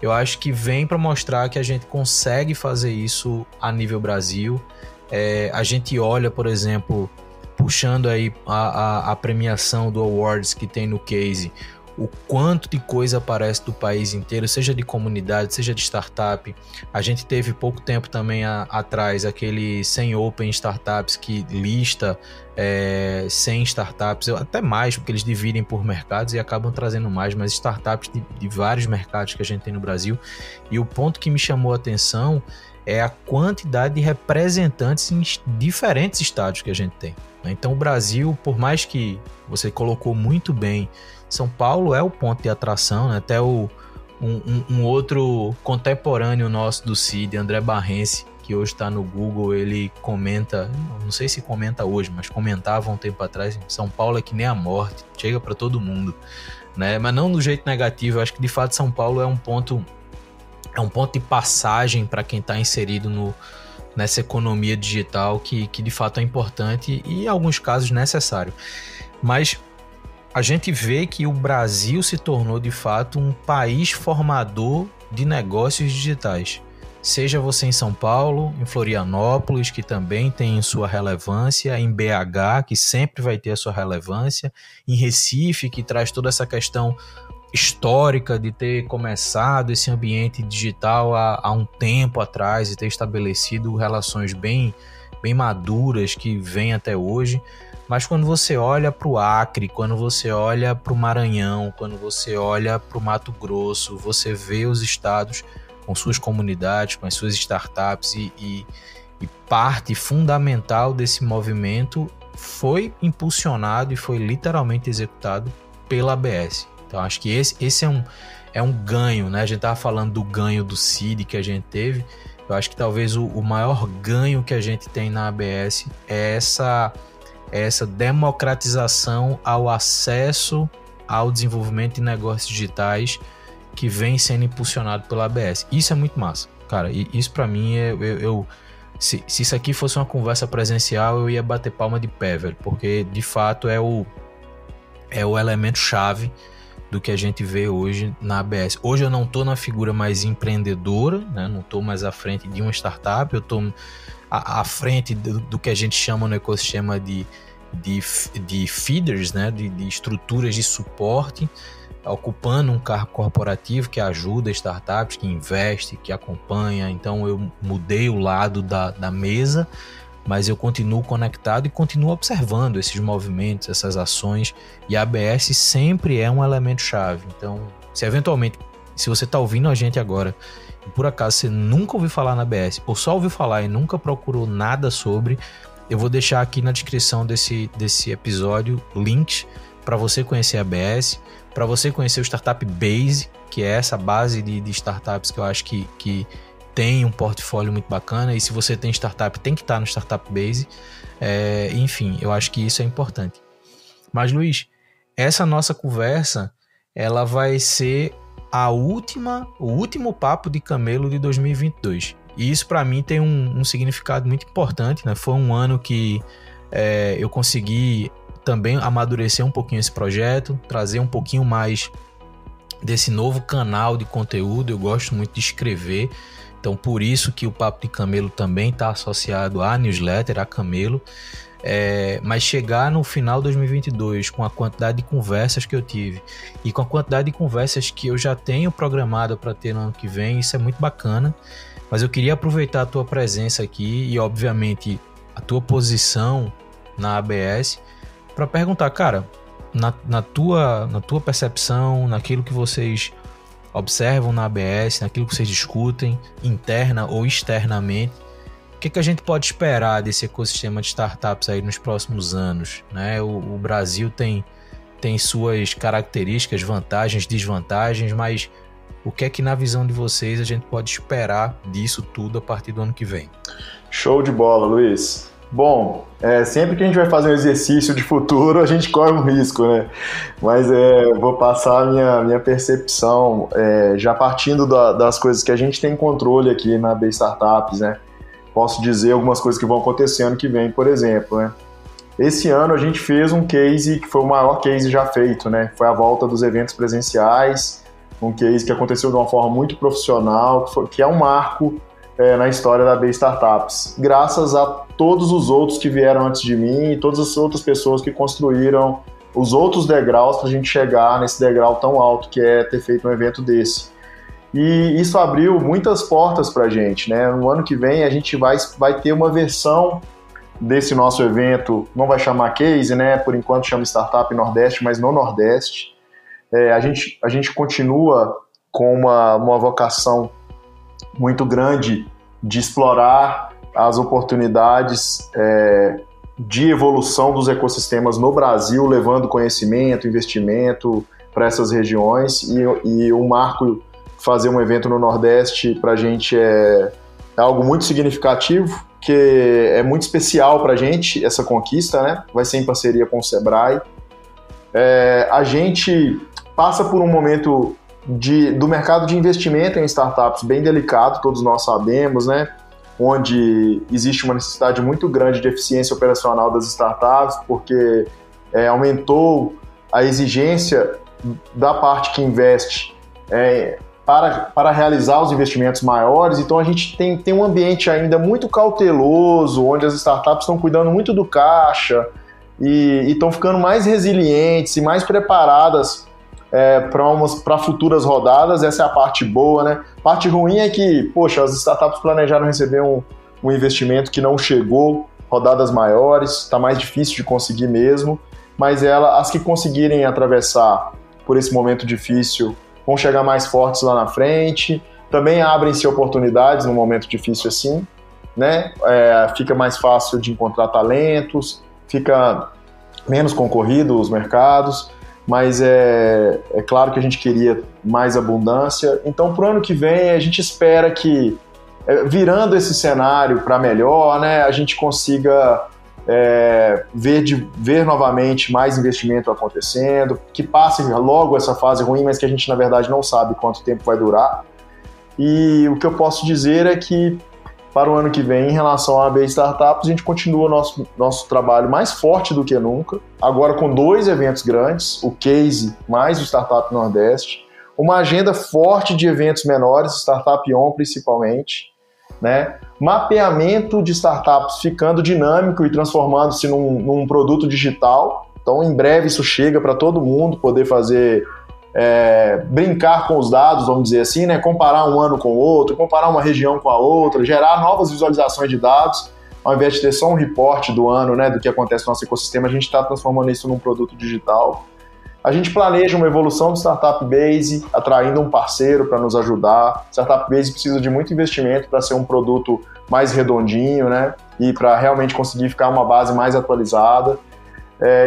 eu acho que vem para mostrar que a gente consegue fazer isso a nível Brasil. A gente olha, por exemplo, puxando aí a premiação do Awards que tem no Case, o quanto de coisa aparece do país inteiro, seja de comunidade, seja de startup. A gente teve pouco tempo também atrás aquele 100 Open Startups que lista 100 startups, até mais, porque eles dividem por mercados e acabam trazendo mais, mas startups de vários mercados que a gente tem no Brasil. E o ponto que me chamou a atenção é a quantidade de representantes em diferentes estados que a gente tem. Então o Brasil, por mais que você colocou muito bem, São Paulo é o ponto de atração, né? Até um outro contemporâneo nosso do CID, André Barrense, que hoje está no Google, ele comenta, não sei se comenta hoje, mas comentava um tempo atrás, São Paulo é que nem a morte, chega para todo mundo, né? Mas não do jeito negativo. Eu acho que de fato São Paulo é um ponto de passagem para quem está inserido nessa economia digital que de fato é importante e em alguns casos necessário. Mas a gente vê que o Brasil se tornou de fato um país formador de negócios digitais. Seja você em São Paulo, em Florianópolis, que também tem sua relevância, em BH, que sempre vai ter a sua relevância, em Recife, que traz toda essa questão histórica de ter começado esse ambiente digital há um tempo atrás e ter estabelecido relações bem maduras que vêm até hoje. Mas quando você olha para o Acre, quando você olha para o Maranhão, quando você olha para o Mato Grosso, você vê os estados com suas comunidades, com as suas startups e parte fundamental desse movimento foi impulsionado e foi literalmente executado pela ABS. Então acho que esse é um ganho, né? A gente estava falando do ganho do CID que a gente teve. Eu acho que talvez o maior ganho que a gente tem na ABS é essa democratização ao acesso ao desenvolvimento de negócios digitais que vem sendo impulsionado pela ABS. Isso é muito massa, cara. E isso para mim, se isso aqui fosse uma conversa presencial, eu ia bater palma de pé, velho, porque de fato é o elemento chave do que a gente vê hoje na ABS. Hoje eu não estou na figura mais empreendedora, né? Não estou mais à frente de uma startup, eu estou à frente do que a gente chama no ecossistema de feeders, né? de estruturas de suporte, ocupando um cargo corporativo que ajuda startups, que investe, que acompanha. Então eu mudei o lado da mesa, mas eu continuo conectado e continuo observando esses movimentos, essas ações, e a ABS sempre é um elemento chave. Então, se eventualmente, se você está ouvindo a gente agora e por acaso você nunca ouviu falar na ABS, ou só ouviu falar e nunca procurou nada sobre, eu vou deixar aqui na descrição desse episódio links para você conhecer a ABS, para você conhecer o Startup Base, que é essa base de startups que eu acho que tem um portfólio muito bacana, e se você tem startup, tem que estar no Startup Base. Enfim, eu acho que isso é importante. Mas, Luiz, essa nossa conversa, ela vai ser o último papo de camelo de 2022. E isso, para mim, tem um significado muito importante, né? Foi um ano que eu consegui também amadurecer um pouquinho esse projeto, trazer um pouquinho mais desse novo canal de conteúdo. Eu gosto muito de escrever, então por isso que o Papo de Camelo também está associado à newsletter, a Camelo. Mas chegar no final de 2022 com a quantidade de conversas que eu tive e com a quantidade de conversas que eu já tenho programada para ter no ano que vem, isso é muito bacana. Mas eu queria aproveitar a tua presença aqui e, obviamente, a tua posição na ABS para perguntar, cara, na tua percepção, naquilo que vocês observam na ABS, naquilo que vocês discutem, interna ou externamente, o que a gente pode esperar desse ecossistema de startups aí nos próximos anos, né? O Brasil tem suas características, vantagens, desvantagens, mas o que é que, na visão de vocês, a gente pode esperar disso tudo a partir do ano que vem? Show de bola, Luiz. Bom, sempre que a gente vai fazer um exercício de futuro, a gente corre um risco, né? Mas vou passar a minha percepção, já partindo das coisas que a gente tem controle aqui na AB Startups, né? Posso dizer algumas coisas que vão acontecer ano que vem, por exemplo, né? Esse ano a gente fez um case que foi o maior case já feito, né? Foi a volta dos eventos presenciais, um case que aconteceu de uma forma muito profissional, que é um marco na história da AB Startups, graças a todos os outros que vieram antes de mim e todas as outras pessoas que construíram os outros degraus para a gente chegar nesse degrau tão alto que é ter feito um evento desse. E isso abriu muitas portas para a gente, né? No ano que vem a gente vai ter uma versão desse nosso evento, não vai chamar case, né? Por enquanto chama Startup Nordeste, mas no Nordeste. A gente continua com uma vocação muito grande de explorar as oportunidades de evolução dos ecossistemas no Brasil, levando conhecimento, investimento para essas regiões, e o marco fazer um evento no Nordeste para a gente é algo muito significativo, que é muito especial para a gente, essa conquista, né? Vai ser em parceria com o Sebrae. A gente passa por um momento do mercado de investimento em startups bem delicado, todos nós sabemos, né? Onde existe uma necessidade muito grande de eficiência operacional das startups, porque aumentou a exigência da parte que investe para realizar os investimentos maiores. Então a gente tem um ambiente ainda muito cauteloso, onde as startups estão cuidando muito do caixa e estão ficando mais resilientes e mais preparadas para futuras rodadas. Essa é a parte boa, né? A parte ruim é que, poxa, as startups planejaram receber um investimento que não chegou, rodadas maiores, está mais difícil de conseguir mesmo, mas as que conseguirem atravessar por esse momento difícil vão chegar mais fortes lá na frente. Também abrem-se oportunidades num momento difícil assim, né? Fica mais fácil de encontrar talentos, fica menos concorrido os mercados, mas é claro que a gente queria mais abundância. Então, para o ano que vem, a gente espera que, virando esse cenário para melhor, né, a gente consiga ver novamente mais investimento acontecendo, que passe logo essa fase ruim, mas que a gente, na verdade, não sabe quanto tempo vai durar. E o que eu posso dizer é que para o ano que vem, em relação à AB Startups, a gente continua nosso trabalho mais forte do que nunca, agora com 2 eventos grandes, o Case mais o Startup Nordeste, uma agenda forte de eventos menores, Startup On principalmente, né? Mapeamento de startups ficando dinâmico e transformando-se num produto digital. Então, em breve isso chega para todo mundo poder fazer, brincar com os dados, vamos dizer assim, né? Comparar um ano com o outro, comparar uma região com a outra, gerar novas visualizações de dados, ao invés de ter só um reporte do ano, né, do que acontece no nosso ecossistema, a gente está transformando isso num produto digital. A gente planeja uma evolução do Startup Base, atraindo um parceiro para nos ajudar. Startup Base precisa de muito investimento para ser um produto mais redondinho, né? E para realmente conseguir ficar uma base mais atualizada.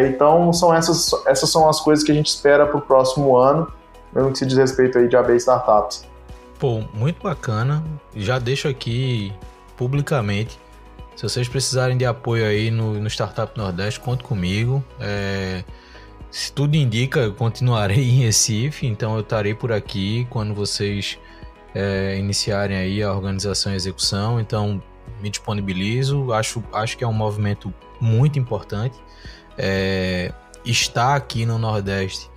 Então, essas são as coisas que a gente espera para o próximo ano, no que se diz respeito aí de AB Startups. Pô, muito bacana. Já deixo aqui publicamente, se vocês precisarem de apoio aí no Startup Nordeste, conte comigo. Se tudo indica, eu continuarei em Recife, então eu estarei por aqui quando vocês iniciarem aí a organização e execução. Então, me disponibilizo. Acho que é um movimento muito importante. Estar aqui no Nordeste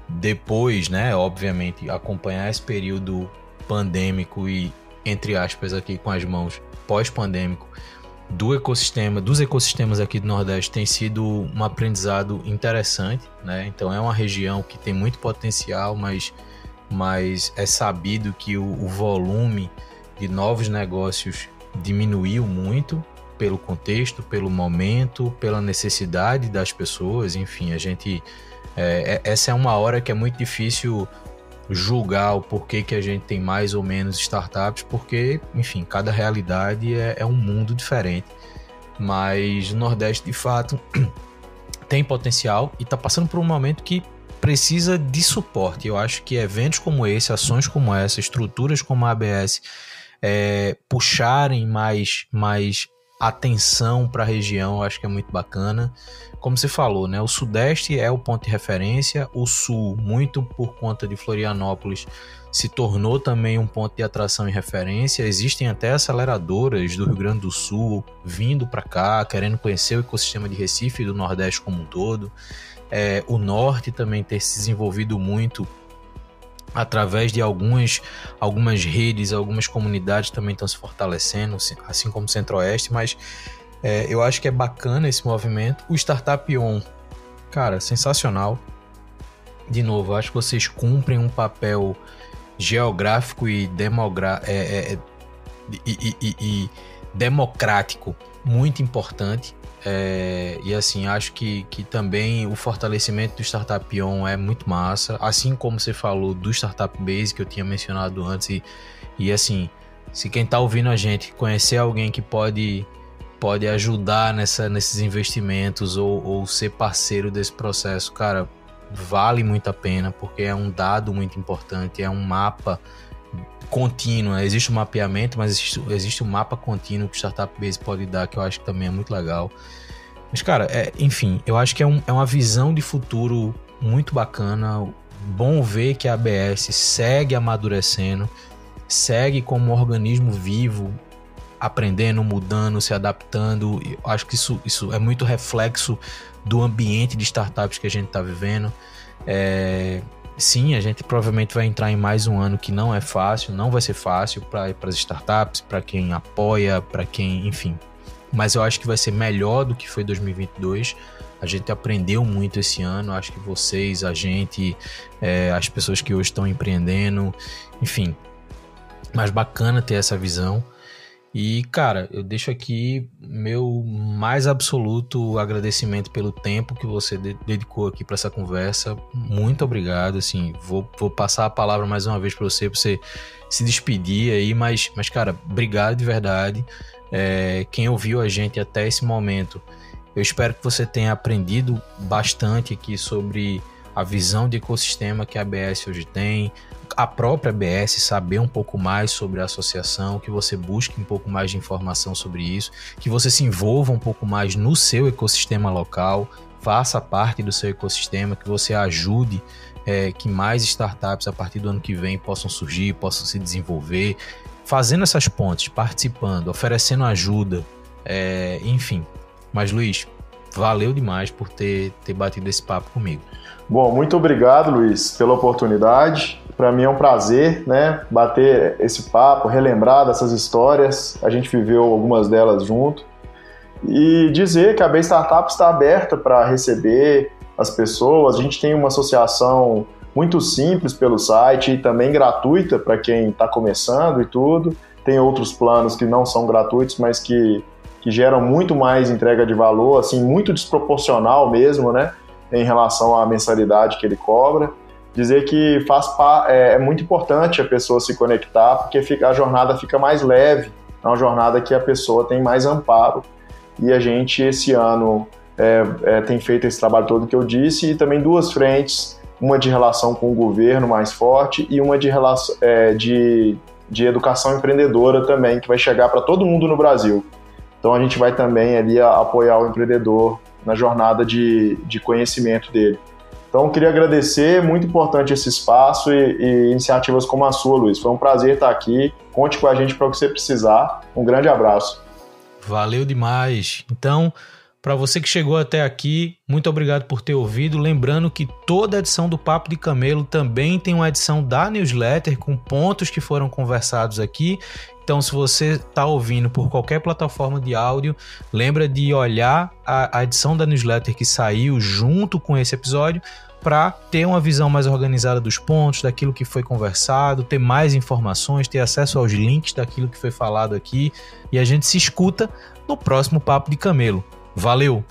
depois, né, obviamente, acompanhar esse período pandêmico e, entre aspas, aqui com as mãos, pós-pandêmico, dos ecossistemas aqui do Nordeste tem sido um aprendizado interessante, né? Então é uma região que tem muito potencial, mas é sabido que o volume de novos negócios diminuiu muito pelo contexto, pelo momento, pela necessidade das pessoas. Enfim, essa é uma hora que é muito difícil julgar o porquê que a gente tem mais ou menos startups, porque, enfim, cada realidade é um mundo diferente. Mas o Nordeste, de fato, tem potencial e está passando por um momento que precisa de suporte. Eu acho que eventos como esse, ações como essa, estruturas como a ABS, puxarem mais atenção para a região, eu acho que é muito bacana. Como você falou, né, o Sudeste é o ponto de referência, o Sul, muito por conta de Florianópolis, se tornou também um ponto de atração e referência. Existem até aceleradoras do Rio Grande do Sul vindo para cá, querendo conhecer o ecossistema de Recife e do Nordeste como um todo. O Norte também tem se desenvolvido muito através de algumas redes, algumas comunidades também estão se fortalecendo, assim como o Centro-Oeste, mas eu acho que é bacana esse movimento. O Startup On, cara, sensacional. De novo, eu acho que vocês cumprem um papel geográfico e democrático muito importante. E assim, acho que também o fortalecimento do Startup On é muito massa, assim como você falou do Startup Base, que eu tinha mencionado antes, e assim, se quem está ouvindo a gente conhecer alguém que pode ajudar nesses investimentos ou ser parceiro desse processo, cara, vale muito a pena, porque é um dado muito importante, é um mapa contínuo. Existe um mapeamento, mas existe um mapa contínuo que o Startup Base pode dar, que eu acho que também é muito legal. Mas, cara, enfim, eu acho que é uma visão de futuro muito bacana. Bom ver que a ABS segue amadurecendo, segue como um organismo vivo, aprendendo, mudando, se adaptando. Eu acho que isso é muito reflexo do ambiente de startups que a gente está vivendo. Sim, a gente provavelmente vai entrar em mais um ano que não é fácil, não vai ser fácil para as startups, para quem apoia, para quem, enfim. Mas eu acho que vai ser melhor do que foi 2022. A gente aprendeu muito esse ano, acho que vocês, a gente, as pessoas que hoje estão empreendendo, enfim. Mas bacana ter essa visão. E, cara, eu deixo aqui meu mais absoluto agradecimento pelo tempo que você dedicou aqui para essa conversa. Muito obrigado, assim, vou passar a palavra mais uma vez para você se despedir aí, mas, cara, obrigado de verdade. Quem ouviu a gente até esse momento, eu espero que você tenha aprendido bastante aqui sobre a visão de ecossistema que a ABS hoje tem, a própria ABS, saber um pouco mais sobre a associação, que você busque um pouco mais de informação sobre isso, que você se envolva um pouco mais no seu ecossistema local, faça parte do seu ecossistema, que você ajude que mais startups a partir do ano que vem possam surgir, possam se desenvolver, fazendo essas pontes, participando, oferecendo ajuda, enfim. Mas, Luiz, valeu demais por ter batido esse papo comigo. Bom, muito obrigado, Luiz, pela oportunidade. Para mim é um prazer, né, bater esse papo, relembrar dessas histórias. A gente viveu algumas delas junto. E dizer que a B Startup está aberta para receber as pessoas. A gente tem uma associação muito simples pelo site e também gratuita para quem está começando e tudo. Tem outros planos que não são gratuitos, mas que geram muito mais entrega de valor, assim, muito desproporcional mesmo, né, em relação à mensalidade que ele cobra. Dizer que é muito importante a pessoa se conectar, porque a jornada fica mais leve, é uma jornada que a pessoa tem mais amparo. E a gente, esse ano, tem feito esse trabalho todo que eu disse, e também 2 frentes, uma de relação com o governo mais forte e uma de educação empreendedora também, que vai chegar para todo mundo no Brasil. Então a gente vai também ali apoiar o empreendedor na jornada de conhecimento dele. Então eu queria agradecer, muito importante esse espaço e iniciativas como a sua, Luiz. Foi um prazer estar aqui, conte com a gente para o que você precisar. Um grande abraço. Valeu demais. Então, para você que chegou até aqui, muito obrigado por ter ouvido. Lembrando que toda edição do Papo de Camelo também tem uma edição da newsletter com pontos que foram conversados aqui. Então, se você está ouvindo por qualquer plataforma de áudio, lembra de olhar a edição da newsletter que saiu junto com esse episódio para ter uma visão mais organizada dos pontos, daquilo que foi conversado, ter mais informações, ter acesso aos links daquilo que foi falado aqui. E a gente se escuta no próximo Papo de Camelo. Valeu!